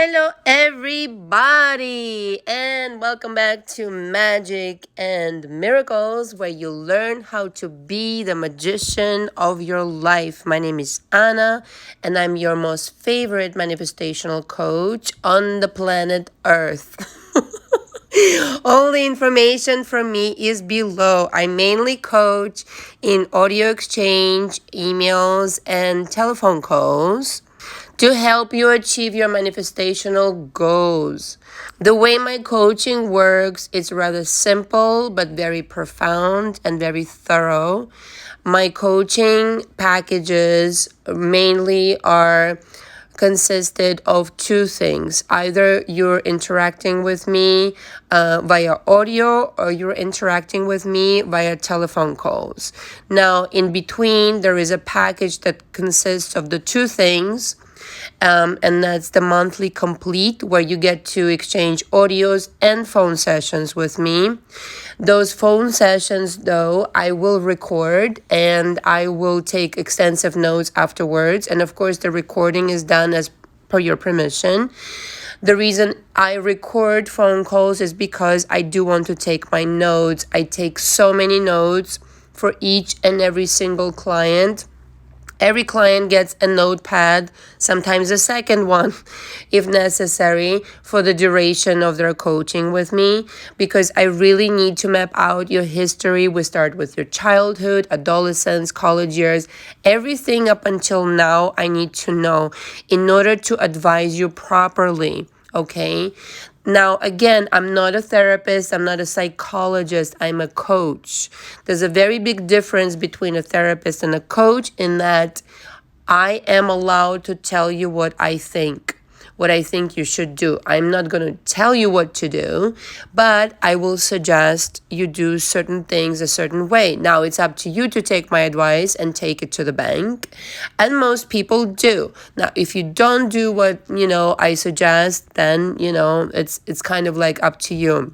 Hello, everybody, and welcome back to Magic and Miracles, where you learn how to be the magician of your life. My name is Anna, and I'm your most favorite manifestational coach on the planet Earth. All the information from me is below. I mainly coach in audio exchange, emails, and telephone calls to help you achieve your manifestational goals. The way my coaching works is rather simple but very profound and very thorough. My coaching packages mainly are consisted of two things. Either you're interacting with me via audio or you're interacting with me via telephone calls. Now, in between, there is a package that consists of the two things. And that's the monthly complete, where you get to exchange audios and phone sessions with me. Those phone sessions, though, I will record and I will take extensive notes afterwards. And of course, the recording is done as per your permission. The reason I record phone calls is because I do want to take my notes. I take so many notes for each and every single client. Every client gets a notepad, sometimes a second one, if necessary, for the duration of their coaching with me, because I really need to map out your history. We start with your childhood, adolescence, college years, everything up until now I need to know in order to advise you properly. Okay. Now, again, I'm not a therapist. I'm not a psychologist. I'm a coach. There's a very big difference between a therapist and a coach in that I am allowed to tell you what I think you should do. I'm not going to tell you what to do, but I will suggest you do certain things a certain way. Now, it's up to you to take my advice and take it to the bank. And most people do. Now, if you don't do what, I suggest, then, it's kind of like up to you.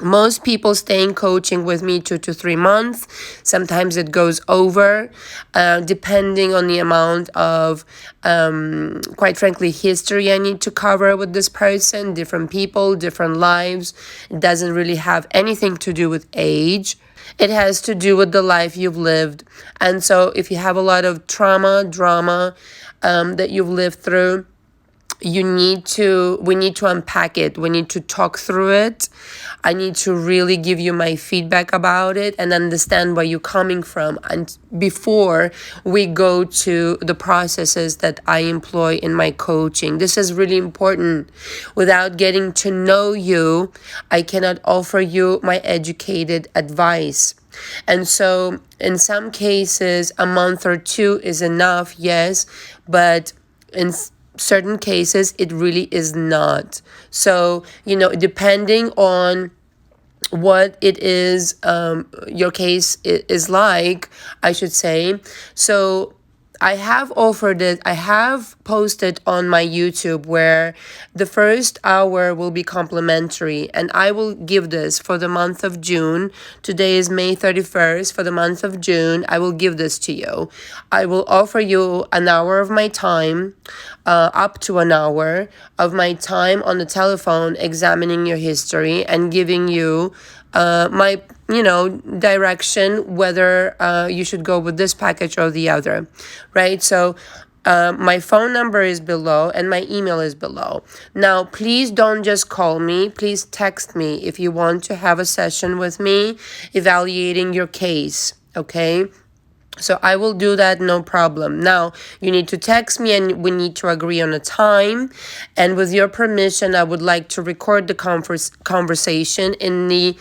Most people stay in coaching with me 2 to 3 months. Sometimes it goes over, depending on the amount of, quite frankly, history I need to cover with this person. Different people, different lives. It doesn't really have anything to do with age. It has to do with the life you've lived. And so if you have a lot of drama that you've lived through, we need to unpack it. We need to talk through it. I need to really give you my feedback about it and understand where you're coming from, and before we go to the processes that I employ in my coaching. This is really important. Without getting to know you, I cannot offer you my educated advice. And so in some cases, a month or two is enough, yes, but in certain cases, it really is not. So, depending on what it is, your case is like, I should say. So I have offered it. I have posted on my YouTube where the first hour will be complimentary, and I will give this for the month of June. Today is May 31st. For the month of June, I will give this to you. I will offer you an hour of my time, up to an hour of my time on the telephone, examining your history and giving you my direction, whether you should go with this package or the other, right? So my phone number is below and my email is below. Now, please don't just call me. Please text me if you want to have a session with me evaluating your case, okay? So I will do that, no problem. Now, you need to text me and we need to agree on a time. And with your permission, I would like to record the conversation in the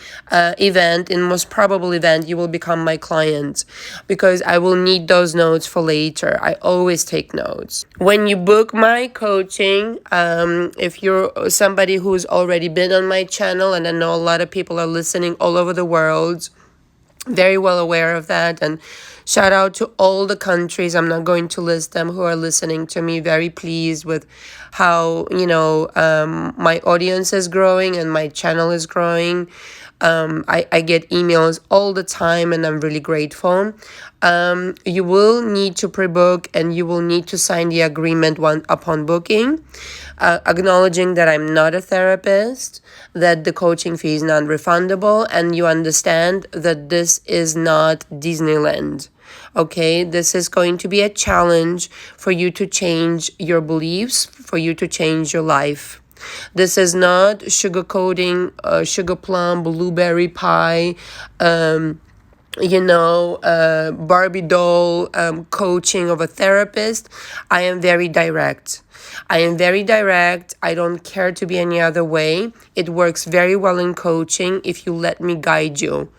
in most probable event, you will become my client, because I will need those notes for later. I always take notes. When you book my coaching, if you're somebody who's already been on my channel, and I know a lot of people are listening all over the world, very well aware of that, and Shout out to all the countries. I'm not going to list them who are listening to me. Very pleased with how, my audience is growing and my channel is growing. I get emails all the time and I'm really grateful. You will need to pre-book and you will need to sign the agreement upon booking, acknowledging that I'm not a therapist, that the coaching fee is non-refundable, and you understand that this is not Disneyland. Okay, this is going to be a challenge for you to change your beliefs, for you to change your life. This is not sugarcoating, sugar plum, blueberry pie, Barbie doll coaching of a therapist. I am very direct. I don't care to be any other way. It works very well in coaching if you let me guide you.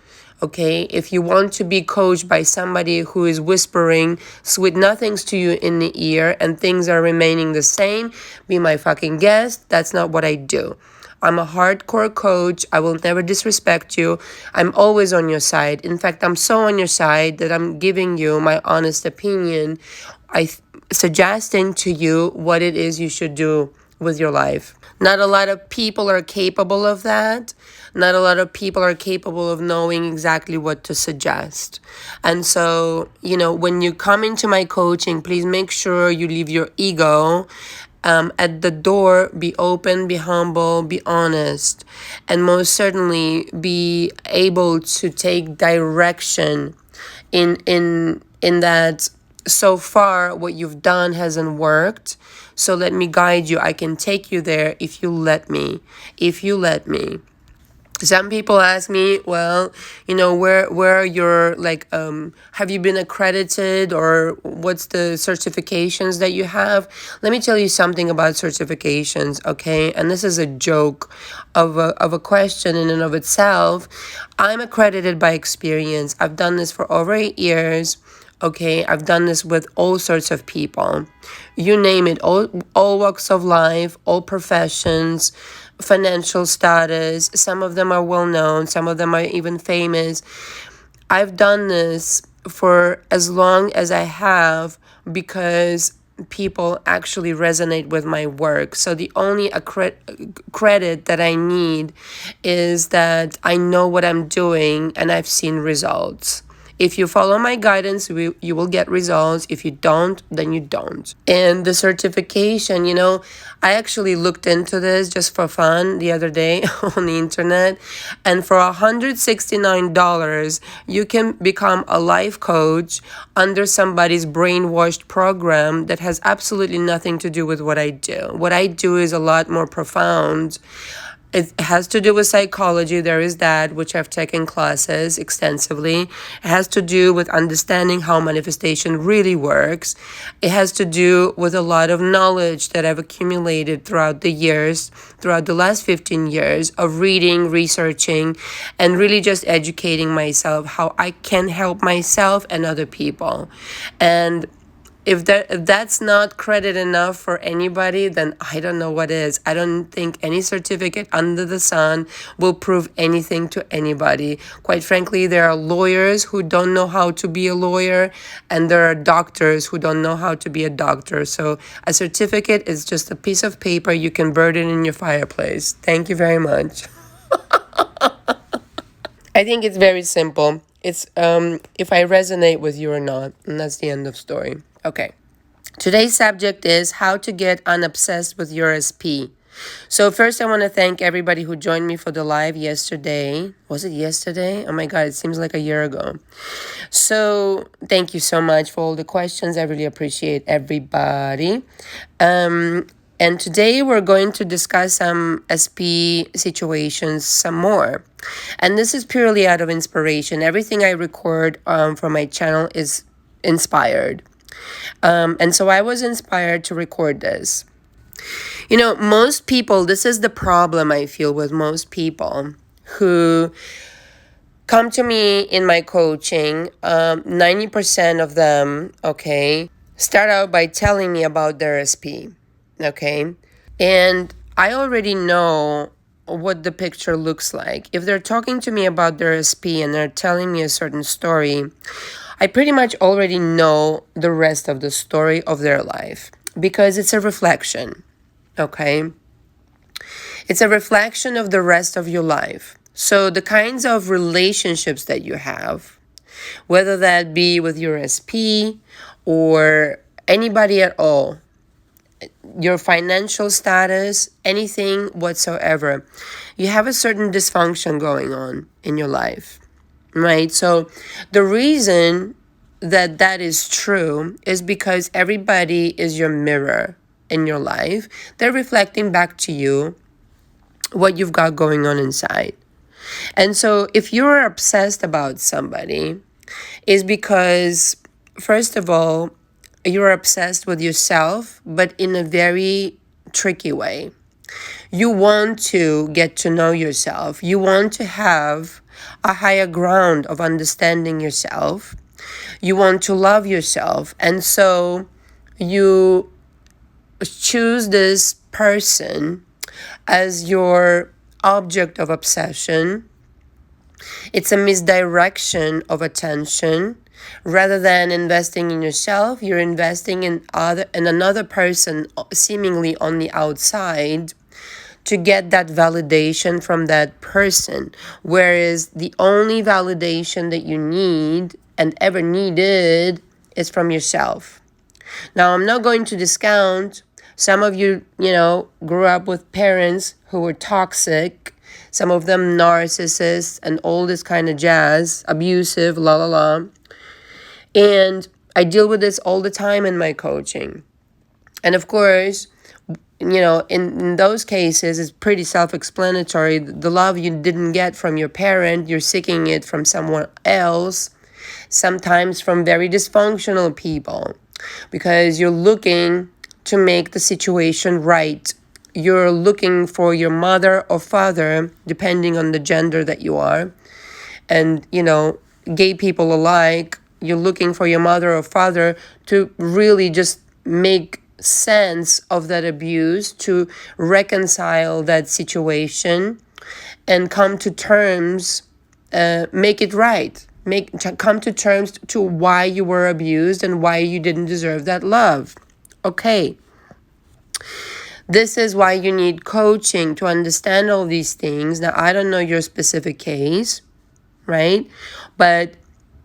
Okay, if you want to be coached by somebody who is whispering sweet nothings to you in the ear and things are remaining the same, be my fucking guest. That's not what I do. I'm a hardcore coach. I will never disrespect you. I'm always on your side. In fact, I'm so on your side that I'm giving you my honest opinion. Suggesting to you what it is you should do with your life. Not a lot of people are capable of that. Not a lot of people are capable of knowing exactly what to suggest. And so, when you come into my coaching, please make sure you leave your ego at the door. Be open, be humble, be honest, and most certainly be able to take direction in that. So far what you've done hasn't worked, so let me guide you. I can take you there if you let me. Some people ask me, well, where are your, have you been accredited, or what's the certifications that you have? Let me tell you something about certifications, okay? And this is a joke of a question in and of itself. I'm accredited by experience. I've done this for over 8 years. Okay, I've done this with all sorts of people. You name it, all walks of life, all professions, financial status. Some of them are well known, some of them are even famous. I've done this for as long as I have because people actually resonate with my work. So the only credit that I need is that I know what I'm doing and I've seen results. If you follow my guidance, you will get results. If you don't, then you don't. And the certification, I actually looked into this just for fun the other day on the internet. And for $169, you can become a life coach under somebody's brainwashed program that has absolutely nothing to do with what I do. What I do is a lot more profound. It has to do with psychology. There is that, which I've taken classes extensively. It has to do with understanding how manifestation really works. It has to do with a lot of knowledge that I've accumulated throughout the years, throughout the last 15 years of reading, researching, and really just educating myself how I can help myself and other people. And if that's not credit enough for anybody, then I don't know what is. I don't think any certificate under the sun will prove anything to anybody. Quite frankly, there are lawyers who don't know how to be a lawyer, and there are doctors who don't know how to be a doctor. So a certificate is just a piece of paper you can burn it in your fireplace. Thank you very much. I think it's very simple. It's if I resonate with you or not, and that's the end of story. Okay. Today's subject is how to get unobsessed with your SP. So first, I want to thank everybody who joined me for the live yesterday. Was it yesterday? Oh my God, it seems like a year ago. So thank you so much for all the questions. I really appreciate everybody. And today we're going to discuss some SP situations some more. And this is purely out of inspiration. Everything I record for my channel is inspired. And so I was inspired to record this. Most people, this is the problem I feel with most people who come to me in my coaching. 90% of them, okay, start out by telling me about their SP, okay? And I already know what the picture looks like. If they're talking to me about their SP and they're telling me a certain story, I pretty much already know the rest of the story of their life because it's a reflection, okay? It's a reflection of the rest of your life. So the kinds of relationships that you have, whether that be with your SP or anybody at all, your financial status, anything whatsoever, you have a certain dysfunction going on in your life, right? So the reason that that is true is because everybody is your mirror in your life. They're reflecting back to you what you've got going on inside. And so if you're obsessed about somebody, is because, first of all, you're obsessed with yourself, but in a very tricky way. You want to get to know yourself. You want to have a higher ground of understanding yourself. You want to love yourself. And so you choose this person as your object of obsession. It's a misdirection of attention. Rather than investing in yourself, you're investing in another person seemingly on the outside to get that validation from that person. Whereas the only validation that you need and ever needed is from yourself. Now, I'm not going to discount some of you, grew up with parents who were toxic, some of them narcissists and all this kind of jazz, abusive, la la la. And I deal with this all the time in my coaching. And of course, in those cases, it's pretty self-explanatory. The love you didn't get from your parent, you're seeking it from someone else, sometimes from very dysfunctional people, because you're looking to make the situation right. You're looking for your mother or father, depending on the gender that you are. And, gay people alike, you're looking for your mother or father to really just make sense of that abuse, to reconcile that situation and come to terms, make it right. Come to terms to why you were abused and why you didn't deserve that love. Okay. This is why you need coaching to understand all these things. Now, I don't know your specific case, right? But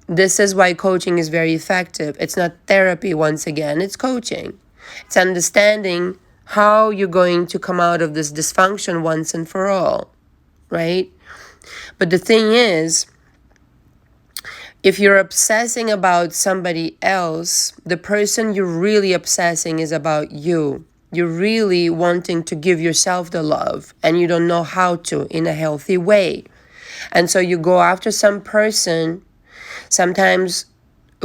this is why coaching is very effective. It's not therapy, once again, it's coaching. It's understanding how you're going to come out of this dysfunction once and for all, right? But the thing is, if you're obsessing about somebody else, the person you're really obsessing is about you. You're really wanting to give yourself the love, and you don't know how to in a healthy way. And so you go after some person, sometimes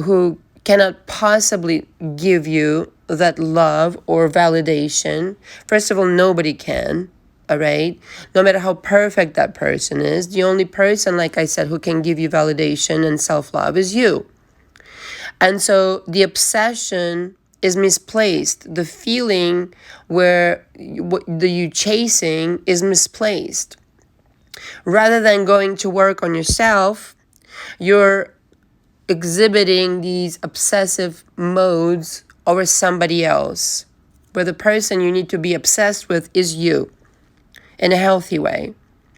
who cannot possibly give you that love or validation. First of all, nobody can, all right? No matter how perfect that person is, the only person, like I said, who can give you validation and self-love is you. And so the obsession is misplaced. The feeling where you chasing is misplaced. Rather than going to work on yourself, you're exhibiting these obsessive modes over somebody else, where the person you need to be obsessed with is you, in a healthy way,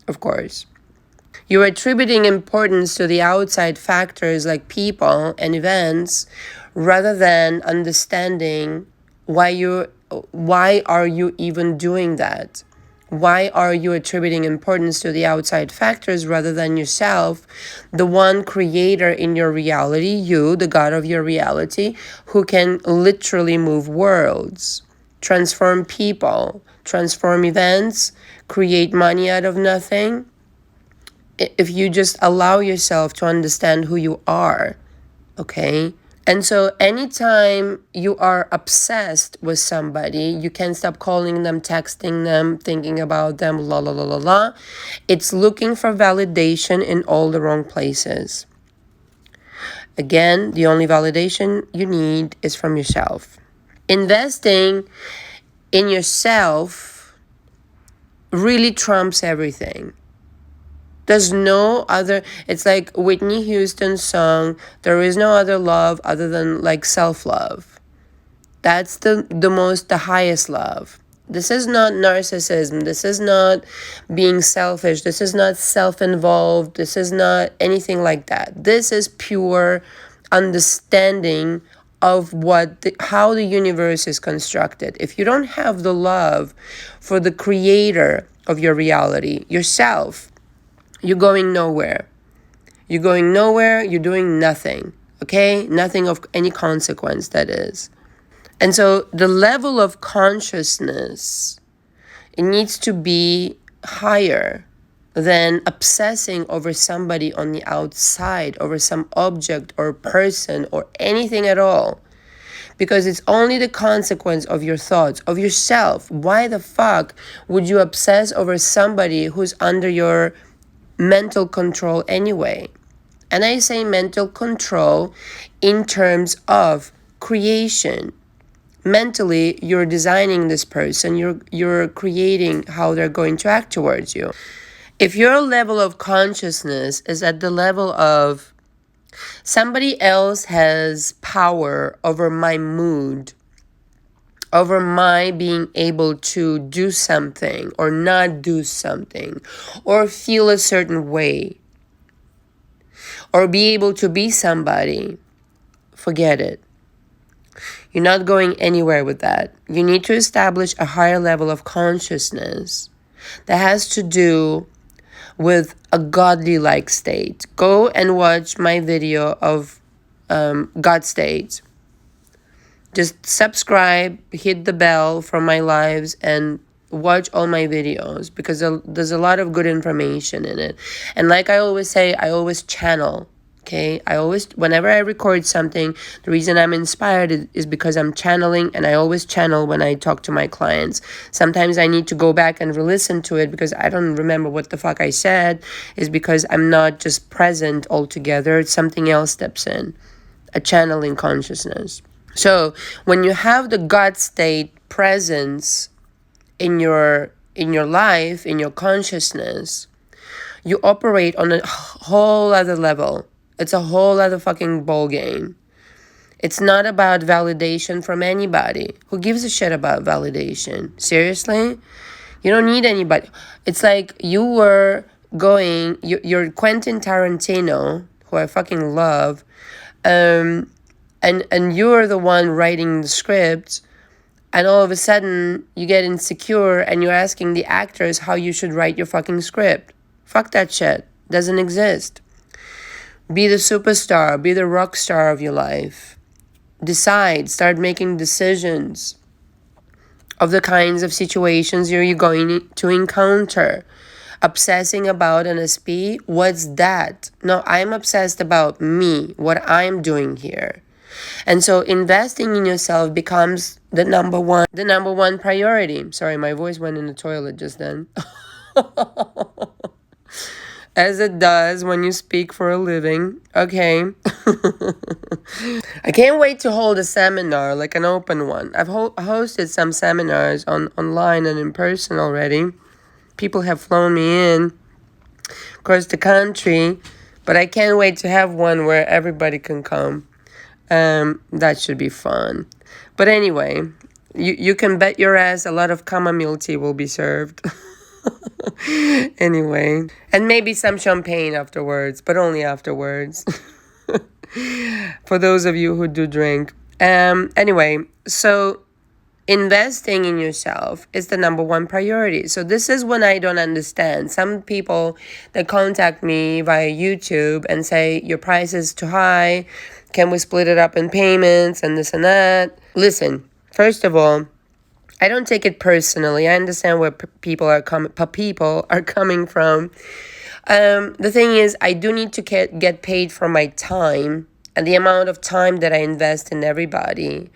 of course. You're attributing importance to the outside factors like people and events, rather than understanding why are you even doing that? Why are you attributing importance to the outside factors rather than yourself, the one creator in your reality, you, the God of your reality, who can literally move worlds, transform people, transform events, create money out of nothing? If you just allow yourself to understand who you are, okay? And so anytime you are obsessed with somebody, you can't stop calling them, texting them, thinking about them, la la la la la. It's looking for validation in all the wrong places. Again, the only validation you need is from yourself. Investing in yourself really trumps everything. There's no other, it's like Whitney Houston's song, there is no other love other than like self-love. That's the highest love. This is not narcissism. This is not being selfish. This is not self-involved. This is not anything like that. This is pure understanding of how the universe is constructed. If you don't have the love for the creator of your reality, yourself, you're going nowhere. You're going nowhere. You're doing nothing. Okay? Nothing of any consequence, that is. And so the level of consciousness, it needs to be higher than obsessing over somebody on the outside, over some object or person or anything at all. Because it's only the consequence of your thoughts, of yourself. Why the fuck would you obsess over somebody who's under your mental control anyway? And I say mental control in terms of creation. Mentally, you're designing this person, you're creating how they're going to act towards you. If your level of consciousness is at the level of somebody else has power over my mood, over my being able to do something or not do something, or feel a certain way, or be able to be somebody, forget it. You're not going anywhere with that. You need to establish a higher level of consciousness that has to do with a godly-like state. Go and watch my video of God state. Just subscribe, hit the bell for my lives, and watch all my videos, because there's a lot of good information in it. And like I always say, I always channel. Okay, whenever I record something, the reason I'm inspired is because I'm channeling, and I always channel when I talk to my clients. Sometimes I need to go back and re-listen to it because I don't remember what the fuck I said, is because I'm not just present altogether. Something else steps in, a channeling consciousness. So when you have the God state presence in your life, in your consciousness, you operate on a whole other level. It's a whole other fucking ball game. It's not about validation from anybody. Who gives a shit about validation? Seriously? You don't need anybody. It's like you're Quentin Tarantino, who I fucking love, and you're the one writing the script, and all of a sudden you get insecure and you're asking the actors how you should write your fucking script. Fuck that shit. Doesn't exist. Be the superstar. Be the rock star of your life. Decide. Start making decisions of the kinds of situations you're going to encounter. Obsessing about an SP, what's that? No, I'm obsessed about me, what I'm doing here. And so investing in yourself becomes the number one priority. Sorry, my voice went in the toilet just then. As it does when you speak for a living. Okay. I can't wait to hold a seminar, like an open one. I've hosted some seminars online and in person already. People have flown me in across the country, but I can't wait to have one where everybody can come. That should be fun. But anyway, you can bet your ass a lot of chamomile tea will be served. Anyway, and maybe some champagne afterwards, but only afterwards. For those of you who do drink. Anyway, so investing in yourself is the number one priority. So this is when I don't understand. Some people that contact me via YouTube and say, your price is too high. Can we split it up in payments and this and that? Listen, first of all, I don't take it personally. I understand where people are coming from. The thing is, I do need to get paid for my time, and the amount of time that I invest in everybody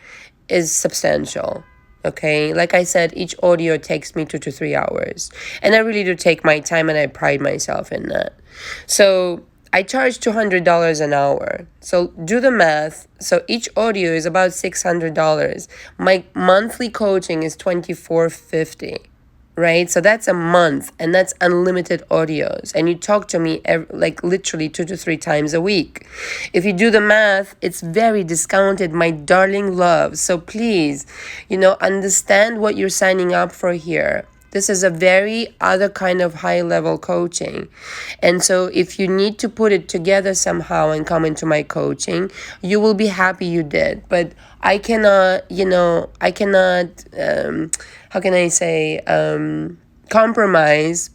is substantial. Okay, like I said, each audio takes me 2 to 3 hours, and I really do take my time, and I pride myself in that. So I charge $200 an hour. So do the math. So each audio is about $600. My monthly coaching is $24.50, right? So that's a month, and that's unlimited audios. And you talk to me like literally 2 to 3 times a week. If you do the math, it's very discounted, my darling love. So please, understand what you're signing up for here. This is a very other kind of high level coaching. And so if you need to put it together somehow and come into my coaching, you will be happy you did. But I cannot, how can I say, compromise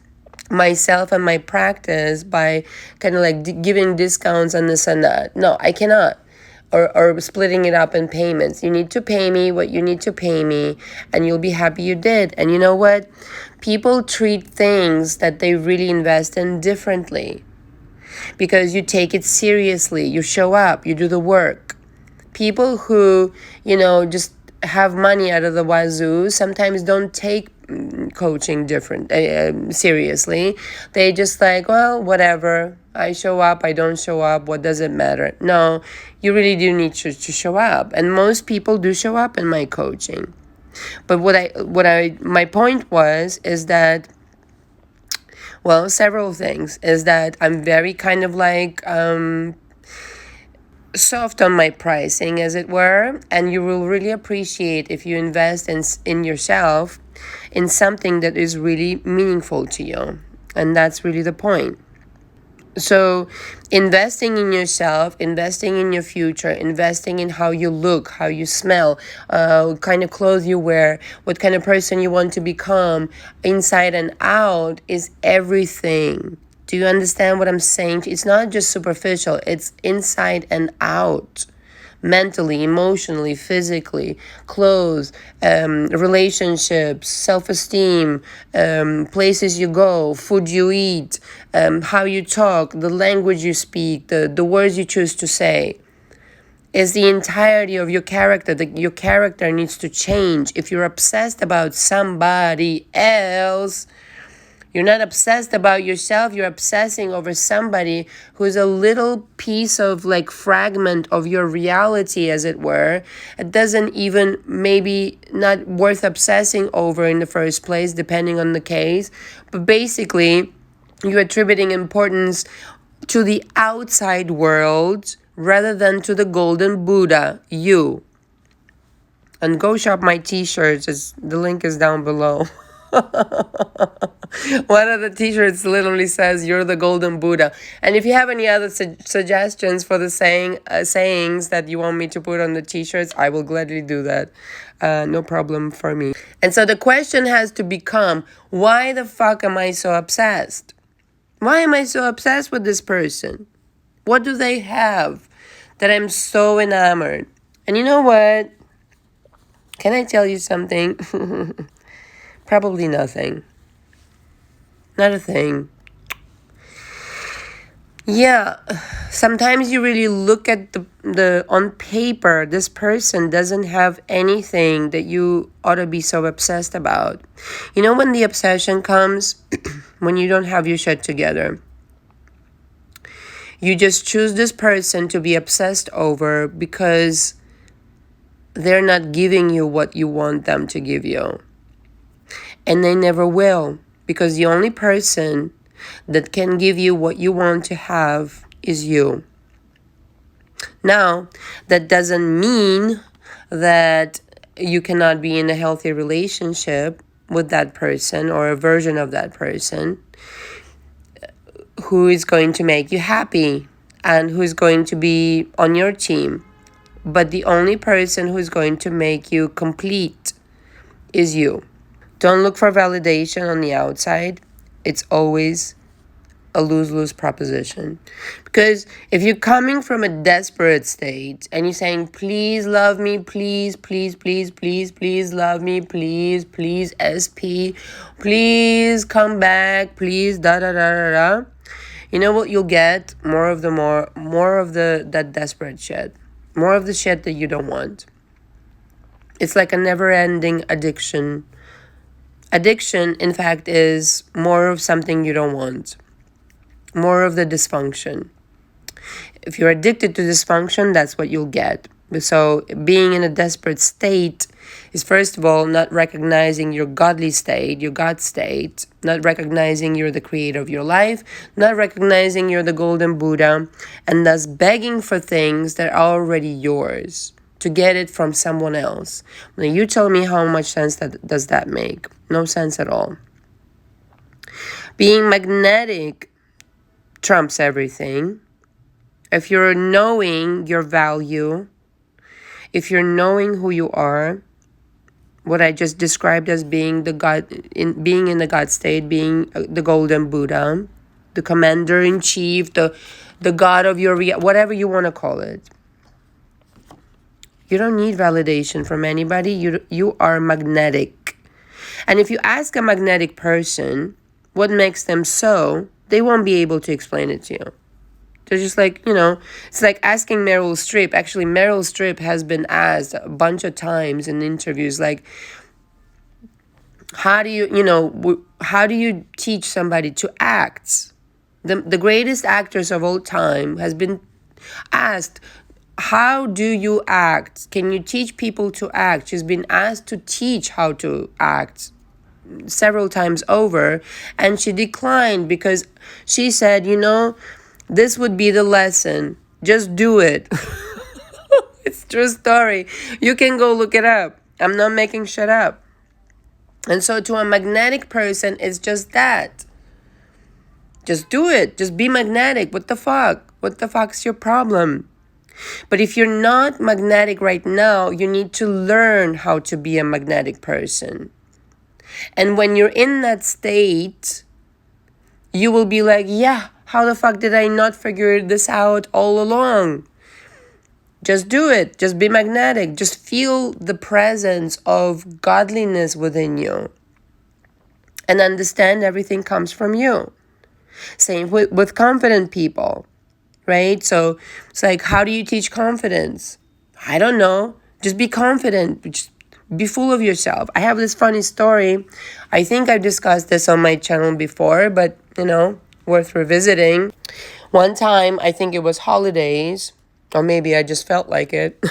myself and my practice by kind of like giving discounts and this and that. No, I cannot. Or splitting it up in payments. You need to pay me what you need to pay me, and you'll be happy you did. And you know what? People treat things that they really invest in differently because you take it seriously. You show up, you do the work. People who, just have money out of the wazoo sometimes don't take coaching seriously. They just like, well, whatever. I show up, I don't show up, what does it matter? No, you really do need to show up. And most people do show up in my coaching. But my point is that, well, several things, is that I'm very kind of like, soft on my pricing, as it were, and you will really appreciate if you invest in yourself, in something that is really meaningful to you. And that's really the point. So investing in yourself, investing in your future, investing in how you look, how you smell, what kind of clothes you wear, what kind of person you want to become, inside and out, is everything. Do you understand what I'm saying? It's not just superficial, it's inside and out. Mentally, emotionally, physically, clothes, relationships, self-esteem, places you go, food you eat, how you talk, the language you speak, the words you choose to say. Is the entirety of your character. Your character needs to change. If you're obsessed about somebody else, you're not obsessed about yourself, you're obsessing over somebody who's a little piece of like fragment of your reality, as it were. It doesn't even, maybe not worth obsessing over in the first place, depending on the case. But basically, you're attributing importance to the outside world rather than to the golden Buddha, you. And go shop my t-shirts, the link is down below. One of the t-shirts literally says, "You're the golden Buddha." And if you have any other suggestions for the sayings that you want me to put on the t-shirts, I will gladly do that. No problem for me. And so the question has to become, why the fuck am I so obsessed? Why am I so obsessed with this person? What do they have that I'm so enamored? And you know what? Can I tell you something? Probably nothing. Not a thing. Yeah, sometimes you really look at the on paper, this person doesn't have anything that you ought to be so obsessed about. You know when the obsession comes? When you don't have your shit together. You just choose this person to be obsessed over because they're not giving you what you want them to give you. And they never will, because the only person that can give you what you want to have is you. Now, that doesn't mean that you cannot be in a healthy relationship with that person or a version of that person who is going to make you happy and who is going to be on your team. But the only person who is going to make you complete is you. Don't look for validation on the outside. It's always a lose-lose proposition. Because if you're coming from a desperate state and you're saying, please love me, please, please, please, please, please love me, please, please, SP, please come back, please, da-da-da-da-da. You know what you'll get? More of that desperate shit. More of the shit that you don't want. It's like a never-ending addiction. Addiction, in fact, is more of something you don't want. More of the dysfunction. If you're addicted to dysfunction, that's what you'll get. So being in a desperate state is, first of all, not recognizing your godly state, your God state, not recognizing you're the creator of your life, not recognizing you're the golden Buddha, and thus begging for things that are already yours to get it from someone else. Now you tell me how much sense does that make? No sense at all. Being magnetic trumps everything. If you're knowing your value, if you're knowing who you are, what I just described as being the God, being in the God state, being the golden Buddha, the commander in chief, the God of your whatever you want to call it. You don't need validation from anybody. You are magnetic. And if you ask a magnetic person what makes them so, they won't be able to explain it to you. They're just like, it's like asking Meryl Streep. Actually, Meryl Streep has been asked a bunch of times in interviews, like, how do you teach somebody to act? The greatest actress of all time has been asked, how do you act? Can you teach people to act? She's been asked to teach how to act several times over, and she declined because she said, this would be the lesson. Just do it. It's true story. You can go look it up. I'm not making shit up. And so to a magnetic person, it's just that. Just do it. Just be magnetic. What the fuck? What the fuck's your problem? But if you're not magnetic right now, you need to learn how to be a magnetic person. And when you're in that state, you will be like, yeah, how the fuck did I not figure this out all along? Just do it. Just be magnetic. Just feel the presence of godliness within you. And understand everything comes from you. Same with confident people, right? So it's like, how do you teach confidence? I don't know. Just be confident. Just be full of yourself. I have this funny story. I think I've discussed this on my channel before, but, worth revisiting. One time, I think it was holidays, or maybe I just felt like it.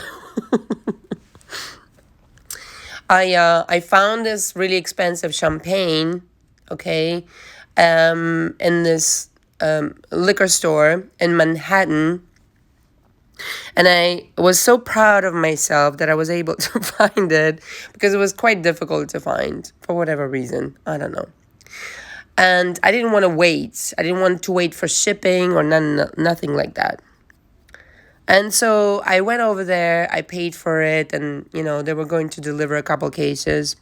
I found this really expensive champagne, okay, in this liquor store in Manhattan. And I was so proud of myself that I was able to find it, because it was quite difficult to find for whatever reason. I don't know. And I didn't want to wait. I didn't want to wait for shipping or nothing like that. And so I went over there, I paid for it, and, they were going to deliver a couple cases.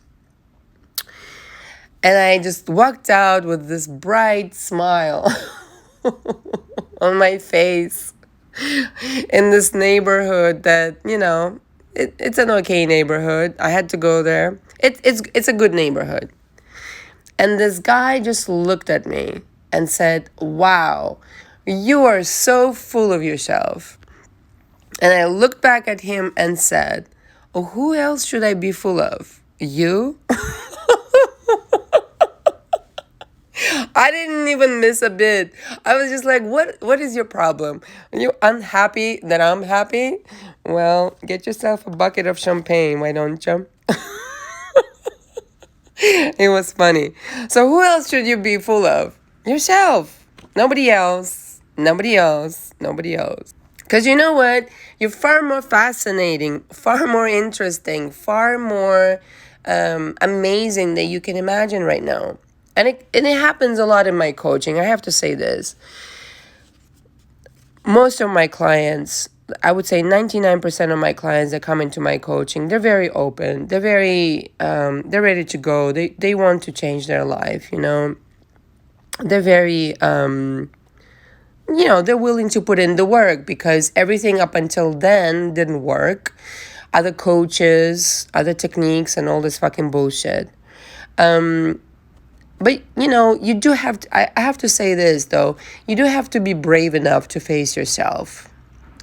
And I just walked out with this bright smile on my face in this neighborhood that, it's an okay neighborhood. I had to go there. It's a good neighborhood. And this guy just looked at me and said, wow, you are so full of yourself. And I looked back at him and said, oh, who else should I be full of? You? I didn't even miss a bit. I was just like, what is your problem? Are you unhappy that I'm happy? Well, get yourself a bucket of champagne, why don't you? It was funny. So who else should you be full of? Yourself. Nobody else. Nobody else. Nobody else. Because you know what? You're far more fascinating, far more interesting, far more amazing than you can imagine right now. And it happens a lot in my coaching. I have to say this. Most of my clients, I would say 99% of my clients that come into my coaching, they're very open. They're very, they're ready to go. They want to change their life, They're very, they're willing to put in the work, because everything up until then didn't work. Other coaches, other techniques, and all this fucking bullshit. But, you do have to, I have to say this, though. You do have to be brave enough to face yourself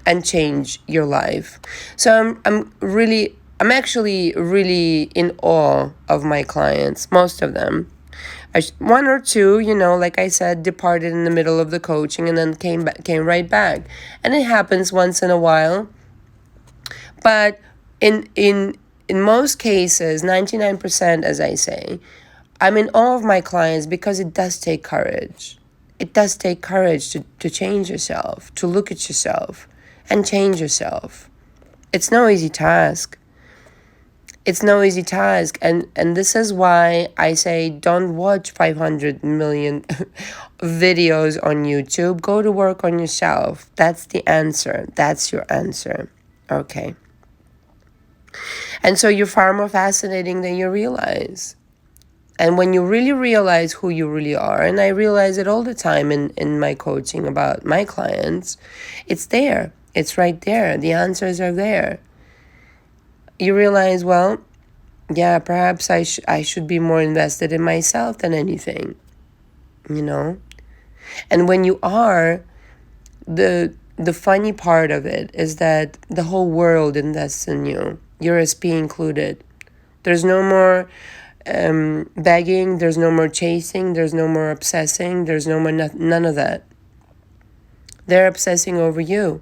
and change your life. So I'm actually really in awe of my clients, most of them. One or two, like I said, departed in the middle of the coaching and then came right back. And it happens once in a while. But in most cases, 99%, as I say, I'm in awe of my clients because it does take courage. It does take courage to change yourself, to look at yourself and change yourself. It's no easy task. It's no easy task. And this is why I say don't watch 500 million videos on YouTube. Go to work on yourself. That's the answer. That's your answer. Okay. And so you're far more fascinating than you realize. And when you really realize who you really are, and I realize it all the time in my coaching about my clients, it's there. It's right there. The answers are there. You realize, well, yeah, perhaps I should be more invested in myself than anything, you know? And when you are, the funny part of it is that the whole world invests in you, your SP included. There's no more begging, there's no more chasing, there's no more obsessing, there's no more none of that. They're obsessing over you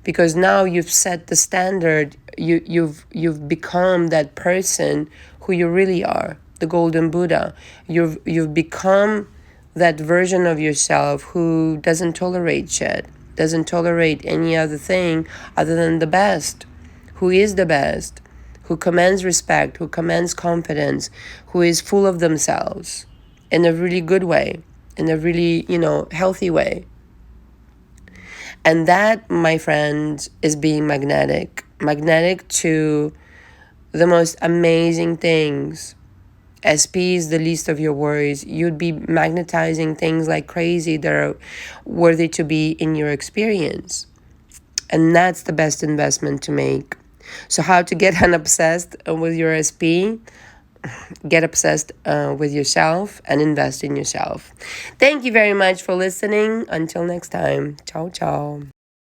because now you've set the standard. You've become that person who you really are, the golden Buddha. You've become that version of yourself who doesn't tolerate shit, doesn't tolerate any other thing other than the best, who is the best, who commands respect, who commands confidence, who is full of themselves in a really good way, in a really, healthy way. And that, my friend, is being magnetic to the most amazing things. SP is the least of your worries. You'd be magnetizing things like crazy that are worthy to be in your experience. And that's the best investment to make. So how to get unobsessed with your SP? Get obsessed with yourself and invest in yourself. Thank you very much for listening. Until next time. Ciao, ciao.